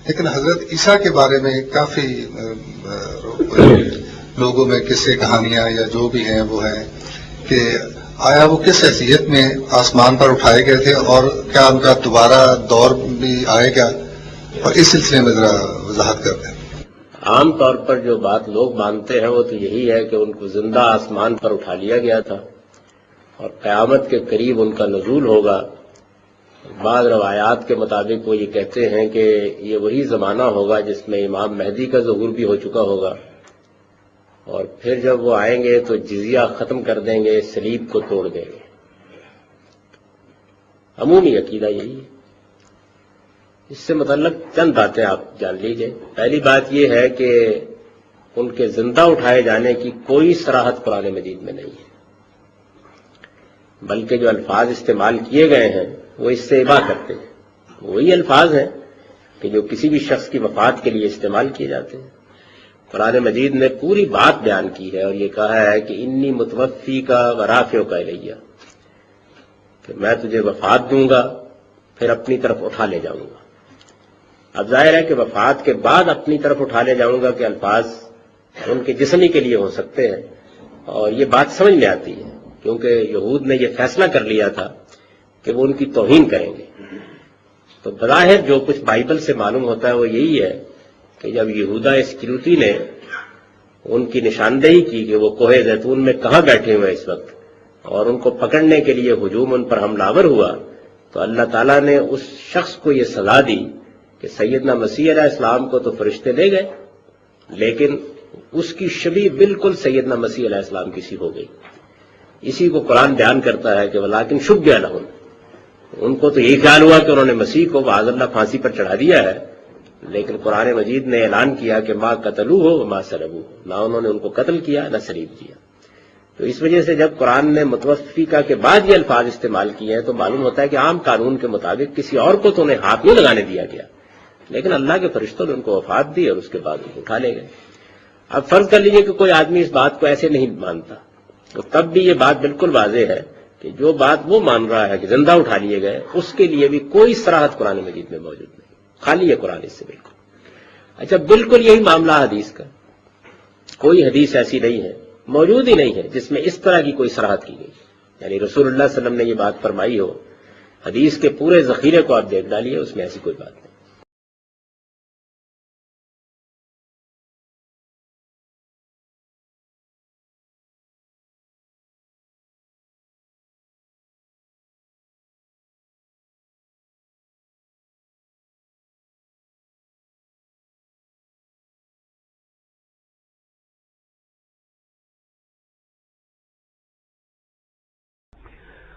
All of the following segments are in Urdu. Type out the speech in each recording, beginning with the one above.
لیکن حضرت عیسیٰ کے بارے میں کافی لوگوں میں قصے کہانیاں یا جو بھی ہیں وہ ہیں کہ آیا وہ کس حیثیت میں آسمان پر اٹھائے گئے تھے اور کیا ان کا دوبارہ دور بھی آئے گا، اور اس سلسلے میں ذرا وضاحت کر دیں۔ عام طور پر جو بات لوگ مانتے ہیں وہ تو یہی ہے کہ ان کو زندہ آسمان پر اٹھا لیا گیا تھا اور قیامت کے قریب ان کا نزول ہوگا۔ بعض روایات کے مطابق وہ یہ کہتے ہیں کہ یہ وہی زمانہ ہوگا جس میں امام مہدی کا ظہور بھی ہو چکا ہوگا، اور پھر جب وہ آئیں گے تو جزیہ ختم کر دیں گے، صلیب کو توڑ دیں گے۔ عمومی عقیدہ یہی ہے۔ اس سے متعلق چند باتیں آپ جان لیجئے۔ پہلی بات یہ ہے کہ ان کے زندہ اٹھائے جانے کی کوئی صراحت قرآن مجید میں نہیں ہے، بلکہ جو الفاظ استعمال کیے گئے ہیں وہ اس سے اباح کرتے ہیں، وہی الفاظ ہیں کہ جو کسی بھی شخص کی وفات کے لیے استعمال کیے جاتے ہیں۔ قرآن مجید نے پوری بات بیان کی ہے اور یہ کہا ہے کہ انی متوفی کا ورافع کا الیہ، کہ میں تجھے وفات دوں گا پھر اپنی طرف اٹھا لے جاؤں گا۔ اب ظاہر ہے کہ وفات کے بعد اپنی طرف اٹھا لے جاؤں گا کہ الفاظ ان کے جسمی کے لیے ہو سکتے ہیں، اور یہ بات سمجھ میں آتی ہے کیونکہ یہود نے یہ فیصلہ کر لیا تھا کہ وہ ان کی توہین کریں گے۔ تو بظاہر جو کچھ بائبل سے معلوم ہوتا ہے وہ یہی ہے کہ جب یہودا اسکریوتی نے ان کی نشاندہی کی کہ وہ کوہ زیتون میں کہاں بیٹھے ہوئے اس وقت، اور ان کو پکڑنے کے لیے ہجوم ان پر حملہ آور ہوا، تو اللہ تعالیٰ نے اس شخص کو یہ سزا دی کہ سیدنا مسیح علیہ السلام کو تو فرشتے لے گئے، لیکن اس کی شبیہ بالکل سیدنا مسیح علیہ السلام کی سی ہو گئی۔ اسی کو قرآن بیان کرتا ہے کہ ولیکن شبہ لہم، ان کو تو یہی خیال ہوا کہ انہوں نے مسیح کو معاذ اللہ پھانسی پر چڑھا دیا ہے، لیکن قرآن مجید نے اعلان کیا کہ ما قتلوہ وما صلبوہ، نہ انہوں نے ان کو قتل کیا نہ صلیب کیا۔ تو اس وجہ سے جب قرآن نے متوفیقہ کے بعد یہ الفاظ استعمال کیے ہیں تو معلوم ہوتا ہے کہ عام قانون کے مطابق کسی اور کو تو انہیں ہاتھ نہیں لگانے دیا گیا، لیکن اللہ کے فرشتوں نے ان کو وفات دی اور اس کے بعد ان کو اٹھا لے گئے۔ اب فرض کر لیجئے کہ کوئی آدمی اس بات کو ایسے نہیں مانتا، تو تب بھی یہ بات بالکل واضح ہے کہ جو بات وہ مان رہا ہے کہ زندہ اٹھا لیے گئے، اس کے لیے بھی کوئی صراحت قرآن مجید میں موجود نہیں، خالی ہے قرآن اس سے بالکل۔ اچھا، بالکل یہی معاملہ حدیث کا، کوئی حدیث ایسی نہیں ہے، موجود ہی نہیں ہے جس میں اس طرح کی کوئی صراحت کی گئی، یعنی رسول اللہ صلی اللہ علیہ وسلم نے یہ بات فرمائی ہو۔ حدیث کے پورے ذخیرے کو آپ دیکھ ڈالیے، اس میں ایسی کوئی بات نہیں۔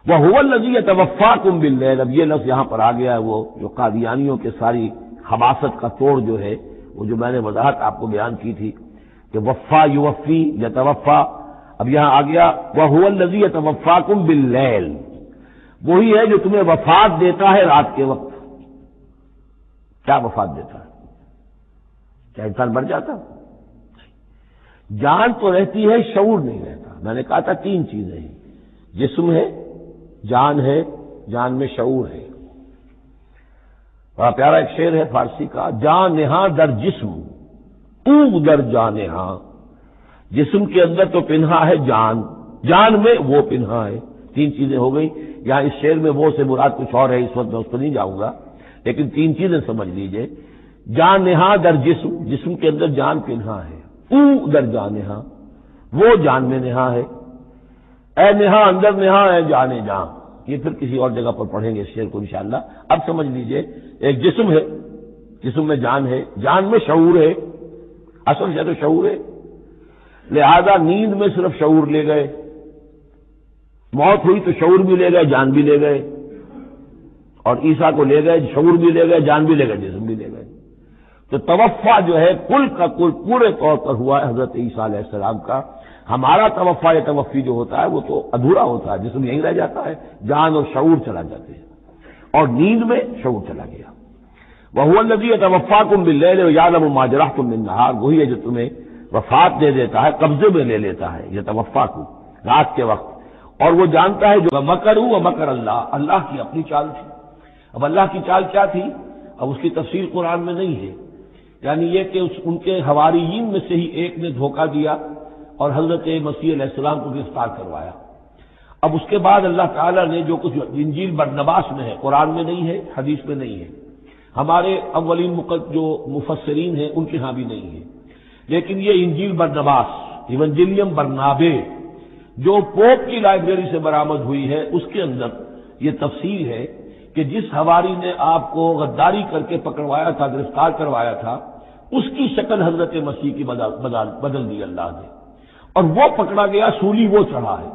وَهُوَ الَّذِي يَتَوَفَّاكُم بِاللَّيْلِ، اب یہ لفظ یہاں پر آ گیا ہے، وہ جو قادیانیوں کے ساری خباثت کا توڑ جو ہے، وہ جو میں نے وضاحت آپ کو بیان کی تھی کہ وفا یوفی یتوفا، اب یہاں آ گیا وَهُوَ الَّذِي يَتَوَفَّاكُم بِاللَّيْلِ، وہی ہے جو تمہیں وفات دیتا ہے رات کے وقت۔ کیا وفات دیتا ہے؟ کیا انسان مر جاتا؟ جان تو رہتی ہے، شعور نہیں رہتا۔ میں نے کہا تھا تین چیزیں ہیں، جسم ہے، جان ہے، جان میں شعور ہے۔ بڑا پیارا ایک شعر ہے فارسی کا، جان نہاں در جسم او در جان نہاں، جسم کے اندر تو پنہا ہے جان، جان میں وہ پنہا ہے۔ تین چیزیں ہو گئی۔ یہاں اس شعر میں وہ سے مراد کچھ اور ہے، اس وقت میں اس پر نہیں جاؤں گا، لیکن تین چیزیں سمجھ لیجئے۔ جان نہاں در جسم، جسم کے اندر جان پنہا ہے، او در جان نہاں، وہ جان میں نہا ہے، اے نہا اندر نہا ہے جانے جان۔ یہ پھر کسی اور جگہ پر پڑھیں گے اس شعر کو انشاءاللہ۔ اب سمجھ لیجئے، ایک جسم ہے، جسم میں جان ہے، جان میں شعور ہے، اصل سے تو شعور ہے، لہذا نیند میں صرف شعور لے گئے، موت ہوئی تو شعور بھی لے گئے، جان بھی لے گئے، اور عیسیٰ کو لے گئے، شعور بھی لے گئے، جان بھی لے گئے، جسم بھی لے گئے۔ تو توفع جو ہے کل کا کل پورے طور پر ہوا ہے حضرت عیسیٰ علیہ السلام کا۔ ہمارا توفع یا توفی جو ہوتا ہے وہ تو ادھورا ہوتا ہے، جسم یہیں رہ جاتا ہے، جان اور شعور چلا جاتے ہیں، اور نیند میں شعور چلا گیا۔ وَهُوَ الَّذِي يَتَوَفَّاكُم بِاللَّيْلِ وَيَعْلَمُ مَا جَرَحْتُم بِالنَّهَارِ، وہی ہے جو تمہیں وفات دے دیتا ہے، قبضے میں لے لیتا ہے، يَتَوَفَّاكُم رات کے وقت، اور وہ جانتا ہے جو مکروا ومکر اللہ، اللہ کی اپنی چال تھی۔ اب اللہ کی چال کیا تھی؟ اب اس کی تفصیل قرآن میں نہیں ہے، یعنی یہ کہ ان کے حواریین میں سے ہی ایک نے دھوکہ دیا اور حضرت مسیح علیہ السلام کو گرفتار کروایا۔ اب اس کے بعد اللہ تعالیٰ نے جو کچھ انجیل برنباس میں ہے، قرآن میں نہیں ہے، حدیث میں نہیں ہے، ہمارے اولین جو مفسرین ہیں ان کے ہاں بھی نہیں ہے، لیکن یہ انجیل برنباس، ایونجیلیم برنابے، جو پوپ کی لائبریری سے برآمد ہوئی ہے، اس کے اندر یہ تفصیل ہے کہ جس حواری نے آپ کو غداری کر کے پکڑوایا تھا، گرفتار کروایا تھا، اس کی شکل حضرت مسیح کی بدل دی اللہ نے، اور وہ پکڑا گیا، سولی وہ چڑھا ہے،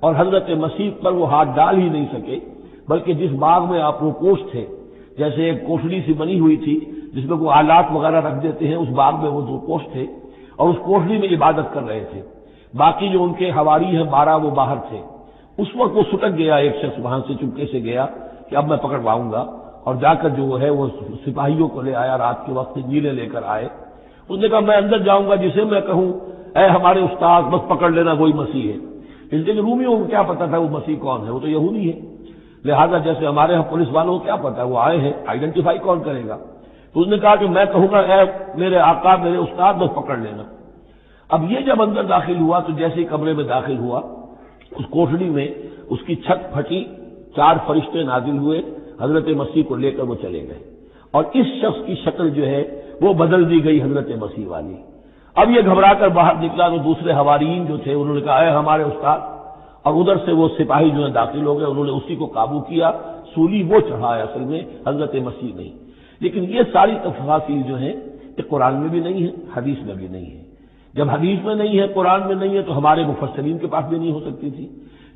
اور حضرت مسیح پر وہ ہاتھ ڈال ہی نہیں سکے، بلکہ جس باغ میں آپ روپوش تھے، جیسے ایک کوٹڑی سی بنی ہوئی تھی جس میں وہ آلات وغیرہ رکھ دیتے ہیں، اس باغ میں وہ روپوش تھے اور اس کوٹڑی میں عبادت کر رہے تھے، باقی جو ان کے حواری ہیں 12 وہ باہر تھے۔ اس وقت وہ سٹک گیا، ایک شخص وہاں سے چپکے سے گیا کہ اب میں پکڑواؤں گا، اور جا کر جو ہے وہ سپاہیوں کو لے آیا، رات کے وقت جیلے لے کر آئے، اس نے کہا میں اندر جاؤں گا، جسے میں کہوں اے ہمارے استاد بس پکڑ لینا وہی مسیح ہے۔ اس لیے کہ رومیوں کو کیا پتا تھا وہ مسیح کون ہے، وہ تو یہودی ہے، لہذا جیسے ہمارے ہاں پولیس والوں کو کیا پتا ہے وہ آئے ہیں، آئیڈینٹیفائی کون کرے گا؟ تو اس نے کہا کہ میں کہوں گا اے میرے آقا میرے استاد بس پکڑ لینا۔ اب یہ جب اندر داخل ہوا تو جیسے ہی کمرے میں داخل ہوا، اس کوٹڑی میں اس کی چھت پھٹی، 4 فرشتے نازل ہوئے، حضرت مسیح کو لے کر وہ چلے گئے، اور اس شخص کی شکل جو ہے وہ بدل دی گئی حضرت مسیح والی۔ اب یہ گھبرا کر باہر نکلا تو دوسرے حواریین جو تھے انہوں نے کہا اے ہمارے استاد، اور ادھر سے وہ سپاہی جو ہے داخل ہو گئے، انہوں نے اسی کو قابو کیا، سولی وہ چڑھا ہے اصل میں، حضرت مسیح نہیں۔ لیکن یہ ساری تفاصیل جو ہیں یہ قرآن میں بھی نہیں ہے، حدیث میں بھی نہیں ہے۔ جب حدیث میں نہیں ہے، قرآن میں نہیں ہے، تو ہمارے مفسرین کے پاس بھی نہیں ہو سکتی تھی۔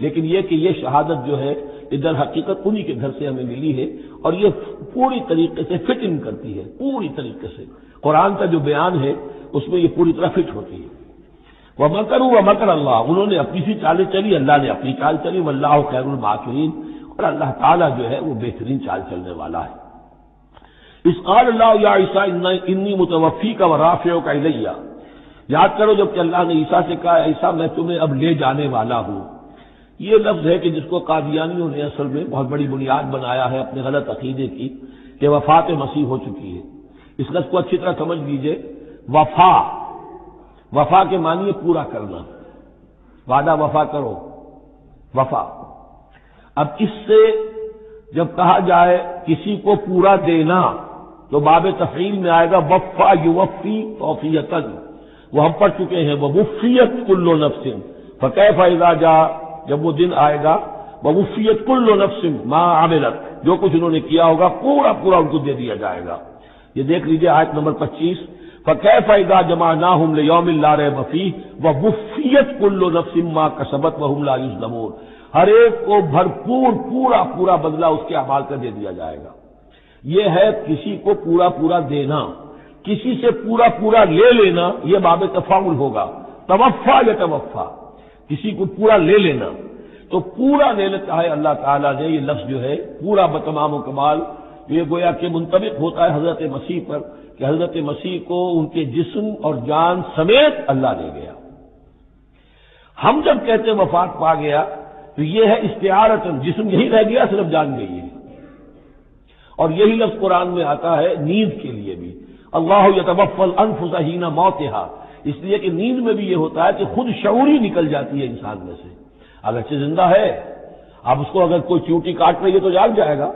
لیکن یہ کہ یہ شہادت جو ہے ادھر حقیقت انہی کے گھر سے ہمیں ملی ہے، اور یہ پوری طریقے سے فٹ ان کرتی ہے، پوری طریقے سے قرآن کا جو بیان ہے اس میں یہ پوری طرح فٹ ہوتی ہے۔ وَمَكَرُوا وَمَكَرَ اللَّهُ، انہوں نے اپنی سی چالیں چلی، اللہ نے اپنی چال چلی، وَاللَّهُ خَيْرُ الْمَاكِرِينَ، اور اللہ تعالیٰ جو ہے وہ بہترین چال چلنے والا ہے۔ اِذْ قَالَ اللَّهُ يَا عِيسَىٰ إِنِّي مُتَوَفِّيكَ وَرَافِعُكَ إِلَيَّ، یاد کرو جب کہ اللہ نے عیسیٰ سے کہا عیسیٰ میں تمہیں اب لے جانے والا ہوں۔ یہ لفظ ہے کہ جس کو قادیانیوں نے اصل میں بہت بڑی بنیاد بنایا ہے اپنے غلط عقیدے کی، کہ وفات مسیح ہو چکی ہے۔ اس لفظ کو اچھی طرح سمجھ لیجئے، وفا کے معنی ہے پورا کرنا، وعدہ وفا کرو، وفا۔ اب اس سے جب کہا جائے کسی کو پورا دینا تو باب تفعیل میں آئے گا وفا یوفی توفیتاً، وہ ہم پڑھ چکے ہیں، ووفیت کل نفس فکیف اذا جاء، جب وہ دن آئے گا ووفیت کل نفس ما عملت، جو کچھ انہوں نے کیا ہوگا پورا پورا ان کو دے دیا جائے گا۔ یہ دیکھ لیجئے آیت نمبر 25، فَكَيْفَ إِذَا جَمَعْنَاهُمْ لِيَوْمٍ لَا رَيْبَ فِيهِ وَوُفِّيَتْ كُلُّ نَفْسٍ مَا كَسَبَتْ وَهُمْ لَا يُظْلَمُونَ، ہر ایک کو بھرپور پورا بدلہ اس کے اعمال کا دے دیا جائے گا۔ یہ ہے کسی کو پورا دینا، کسی سے پورا لے لینا، یہ باب تفاعل ہوگا، توفا یا توفا، کسی کو پورا لے لینا، تو پورا لے لیتا ہے اللہ تعالیٰ نے۔ یہ لفظ جو ہے پورا بتمام و کمال، یہ گویا کہ منطبق ہوتا ہے حضرت مسیح پر، کہ حضرت مسیح کو ان کے جسم اور جان سمیت اللہ لے گیا۔ ہم جب کہتے ہیں وفات پا گیا تو یہ ہے استعارتاً، جسم یہی رہ گیا، صرف جان گئی ہے۔ اور یہی لفظ قرآن میں آتا ہے نیند کے لیے بھی، اللہ یتوفی الانفس حین موتہا، اس لیے کہ نیند میں بھی یہ ہوتا ہے کہ خود شعوری نکل جاتی ہے انسان میں سے، اگرچہ زندہ ہے، اب اس کو اگر کوئی چیوٹی کاٹ رہی ہے تو جاگ جائے گا،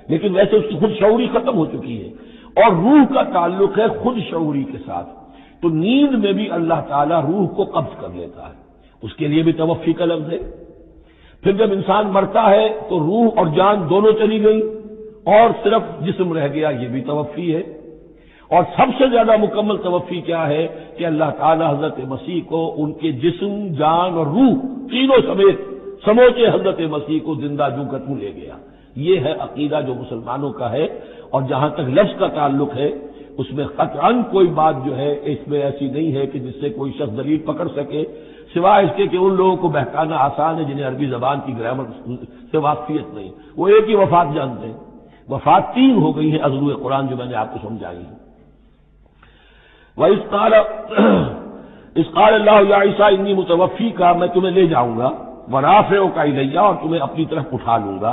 لیکن ویسے اس کی خود شعوری ختم ہو چکی ہے، اور روح کا تعلق ہے خود شعوری کے ساتھ، تو نیند میں بھی اللہ تعالیٰ روح کو قبض کر لیتا ہے، اس کے لیے بھی توفی کا لفظ ہے۔ پھر جب انسان مرتا ہے تو روح اور جان دونوں چلی گئی اور صرف جسم رہ گیا، یہ بھی توفی ہے۔ اور سب سے زیادہ مکمل توفی کیا ہے کہ اللہ تعالیٰ حضرت مسیح کو ان کے جسم، جان اور روح تینوں سمیت سموچے حضرت مسیح کو زندہ جو کر لے گیا۔ یہ ہے عقیدہ جو مسلمانوں کا ہے، اور جہاں تک لفظ کا تعلق ہے اس میں قطعاً کوئی بات جو ہے اس میں ایسی نہیں ہے کہ جس سے کوئی شخص دلیل پکڑ سکے، سوائے اس کے کہ ان لوگوں کو بہکانا آسان ہے جنہیں عربی زبان کی گرامر سے واقفیت نہیں، وہ ایک ہی وفات جانتے ہیں۔ وفات 3 ہو گئی ہے اضرو قرآن جو میں نے آپ کو سمجھائی ہے۔ وَإِذْ قَالَ اللَّهُ يَا عِيسَىٰ إِنِّي مُتَوَفِّيكَ، میں تمہیں لے جاؤں گا، وَرَافِعُكَ إِلَيَّ، اور تمہیں اپنی طرف اٹھا لوں گا۔